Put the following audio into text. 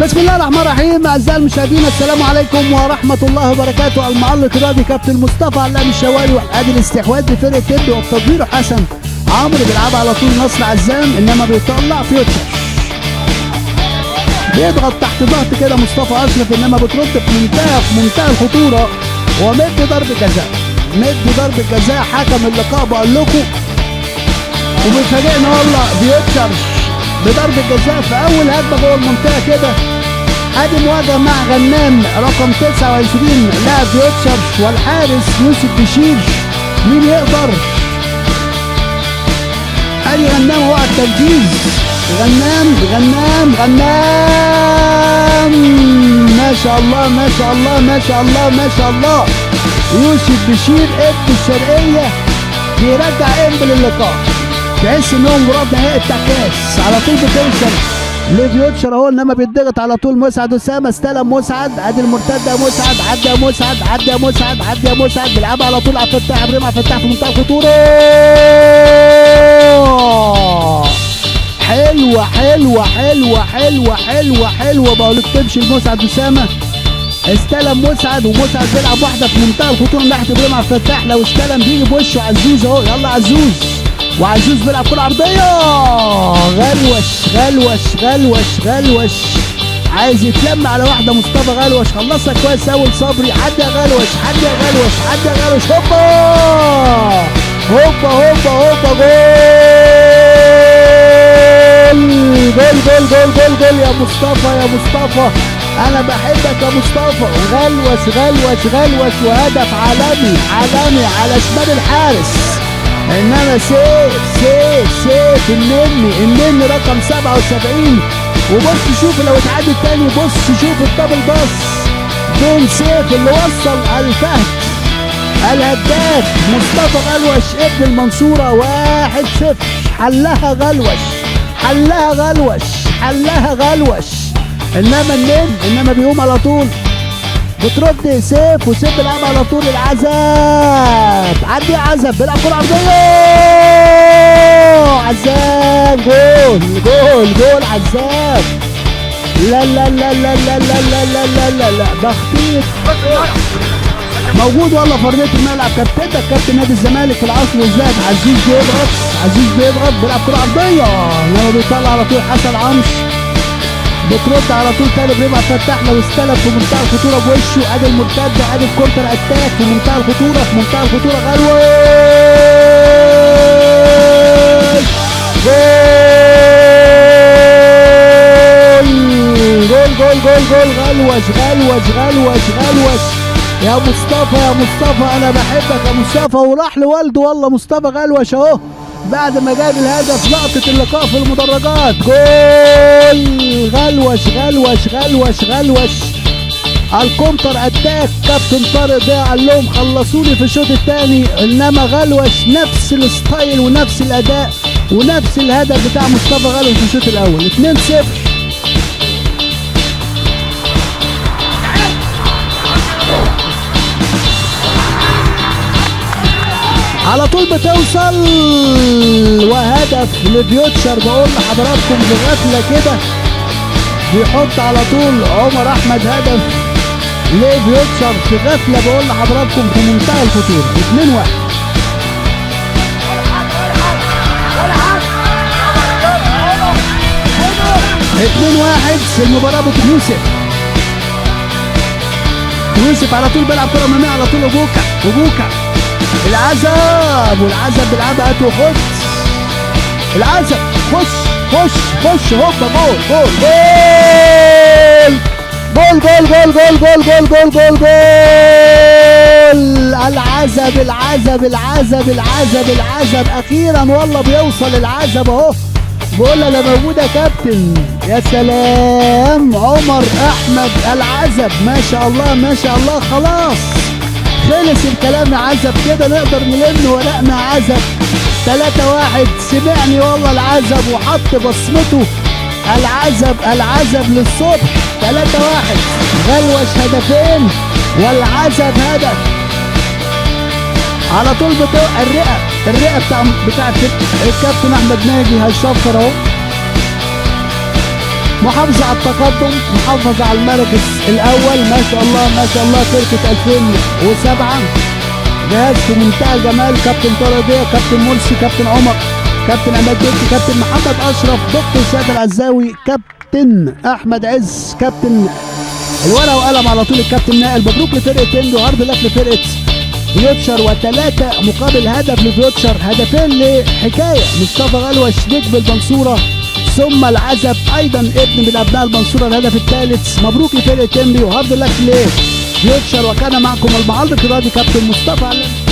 بسم الله الرحمن الرحيم. اعزائي المشاهدين السلام عليكم ورحمه الله وبركاته. المعلق الرياضي كابتن مصطفى علام الشوالي وادي الاستحواذ بفرقه تبي والتدوير حسن عمرو بيلعبها على طول نصر عزام، انما بيطلع فيوتشر بيضغط تحت ضغط كده مصطفى اشرف، انما بترد في منتهى الخطوره ومد ضربه جزاء. حكم اللقاء بقول لكم وبيفاجئنا والله فيوتشر بضربه جزاء في اول هجمه جوه المنطقه كده. ادي مواجهه مع غنام رقم 29 لاعب فيوتشر والحارس يوسف بشير. مين يقدر؟ ادي غنام هو على التنفيذ. غنام ما شاء الله يوسف بشير ابن الشرقيه بيرجع انبل اللقاء. تحس انهم مراد نهائي بتاع كاس على طول بتوصل لفيوتشر اهو، انما بيتضغط على طول. مسعد اسامه استلم مسعد، ادي المرتده مسعد، عدى يا مسعد بيلعبها على طول على فتاح ابراهيم، على فتاح في منتهى الخطوره. حلوه بقول لك تمشي لمسعد اسامه. استلم مسعد ومسعد بيلعب واحده في منتهى الخطوره ناحيه ابراهيم على فتاح. لو استلم بيجي بوشه عزوز اهو، يلا عزوز. وعزوز بيلعب كرة عرضية، غلوش عايز يتلم على واحدة. مصطفى غلوش خلصها كويس أول. صبري عدى يا غلوش، هوبا جول يا مصطفى أنا بحبك يا مصطفى. غلوش وهدف عالمي على شمال الحارس، انما سيف النني رقم 77. وبص شوف لو اتعدى تاني، بص شوف الدبل باص بين سيف اللي وصل الفهد الهداف مصطفى غلوش ابن المنصوره 1-0. حلها غلوش انما بيقوم على طول. بترد سيف وسيف بيلعب على طول. العزب عدي يا عزب بيلعب كرة عرضية، عزاب جول عزاب. لا تخطيط موجود والله. فرضية الملعب كابتن نادي الزمالك في العصر والزاد. عزيز بيضغط بيلعب كرة عرضية، انما بيطلع على طول حسن عمش. بترد على طول تاني ابراهيم عبد الفتاح. لو استلم في منتهى الخطوره بوشه. ادي المرتده، ادي الكورتر اتاك في منتهى الخطوره غلوش غلوش يا مصطفى انا بحبك يا مصطفى. وراح لوالده والله مصطفى غلوش اهو بعد ما جاب الهدف. لقطة اللقاء في المدرجات. جول غلوش الكونتر اتاك. كابتن طارق ده قال لهم خلصوني في الشوط الثاني، انما غلوش نفس الستايل ونفس الاداء ونفس الهدف بتاع مصطفى غلوش في الشوط الاول. 2-0. على طول بتوصل وهدف لفيوتشر. بقول لحضراتكم بغفله كده بيحط على طول عمر احمد هدف لفيوتشر في غفله. بقول لحضراتكم في منتهى الخطوره. 2-1. في المباراه. يوسف على طول بيلعب كره اماميه على طول. وبوكا العزب بيلعبها هات وخد. العزب خش هوبا جول. العزب اخيرا والله بيوصل العزب اهو. بقول له لا موجود يا كابتن. يا سلام عمر احمد العزب ما شاء الله. خلاص خلص الكلام يا عزب كده، نقدر نلم ورقنا يا عزب. 3-1. سمعني والله العزب وحط بصمته. العزب للصبح. 3-1. غلوش هدفين والعزب هدف. على طول الرئه بتاعت الكابتن احمد ناجي هيشفر اهو. محافظة على التقدم، محافظة على المركز الأول. ما شاء الله ما شاء الله. فرقة 2007 جهاز في منتهى الجمال. كابتن طارق ضياء، كابتن مرسي، كابتن عمر، كابتن عماد بنتي، كابتن محمد أشرف، دكتور سيد العزاوي، كابتن أحمد عز، كابتن الورقة وقلم على طول الكابتن نائل. مبروك لفرقة اندو، هارد لك لفرقة فيوتشر، وثلاثة مقابل هدف لفيوتشر، هدفين لحكاية مصطفى غلوش نجم المنصورة، ثم العزب ايضا ابن من ابناء المنصورة الهدف الثالث. مبروك لفرقة اندو، هارد لك لفيوتشر. وكان معكم المعلق الرياضي كابتن مصطفى علام.